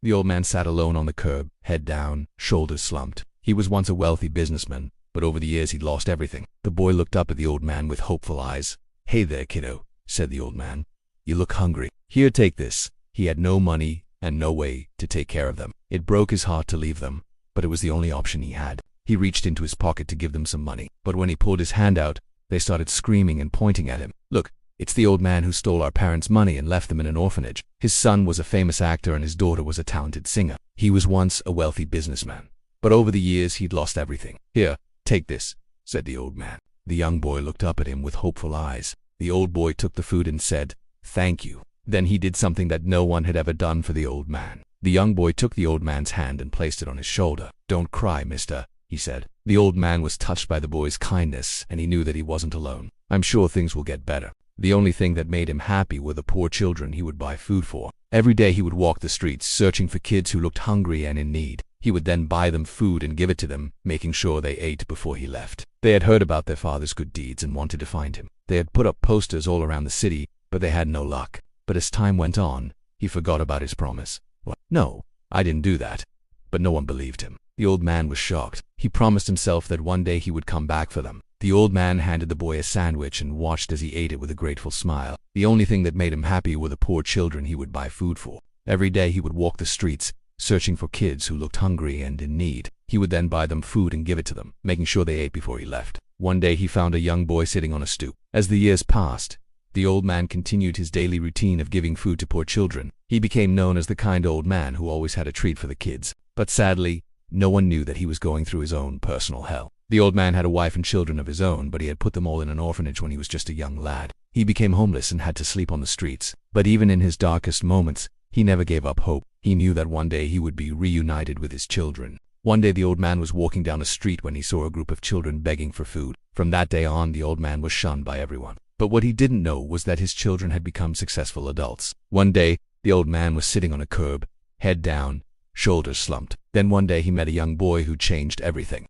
The old man sat alone on the curb, head down, shoulders slumped. He was once a wealthy businessman, but over the years he'd lost everything. The boy looked up at the old man with hopeful eyes. "Hey there, kiddo," said the old man. "You look hungry. Here, take this." He had no money and no way to take care of them. It broke his heart to leave them, but it was the only option he had. He reached into his pocket to give them some money, but when he pulled his hand out, they started screaming and pointing at him. "Look, it's the old man who stole our parents' money and left them in an orphanage. His son was a famous actor and his daughter was a talented singer. He was once a wealthy businessman, but over the years he'd lost everything. Here, take this," said the old man. The young boy looked up at him with hopeful eyes. The old boy took the food and said, "Thank you." Then he did something that no one had ever done for the old man. The young boy took the old man's hand and placed it on his shoulder. "Don't cry, mister," he said. The old man was touched by the boy's kindness, and he knew that he wasn't alone. "I'm sure things will get better." The only thing that made him happy were the poor children he would buy food for. Every day he would walk the streets, searching for kids who looked hungry and in need. He would then buy them food and give it to them, making sure they ate before he left. They had heard about their father's good deeds and wanted to find him. They had put up posters all around the city, but they had no luck. But as time went on, he forgot about his promise. "What? No, I didn't do that." But no one believed him. The old man was shocked. He promised himself that one day he would come back for them. The old man handed the boy a sandwich and watched as he ate it with a grateful smile. The only thing that made him happy were the poor children he would buy food for. Every day he would walk the streets, searching for kids who looked hungry and in need. He would then buy them food and give it to them, making sure they ate before he left. One day he found a young boy sitting on a stoop. As the years passed, the old man continued his daily routine of giving food to poor children. He became known as the kind old man who always had a treat for the kids. But sadly, no one knew that he was going through his own personal hell. The old man had a wife and children of his own, but he had put them all in an orphanage when he was just a young lad. He became homeless and had to sleep on the streets. But even in his darkest moments, he never gave up hope. He knew that one day he would be reunited with his children. One day the old man was walking down a street when he saw a group of children begging for food. From that day on, the old man was shunned by everyone. But what he didn't know was that his children had become successful adults. One day, the old man was sitting on a curb, head down, shoulders slumped. Then one day he met a young boy who changed everything.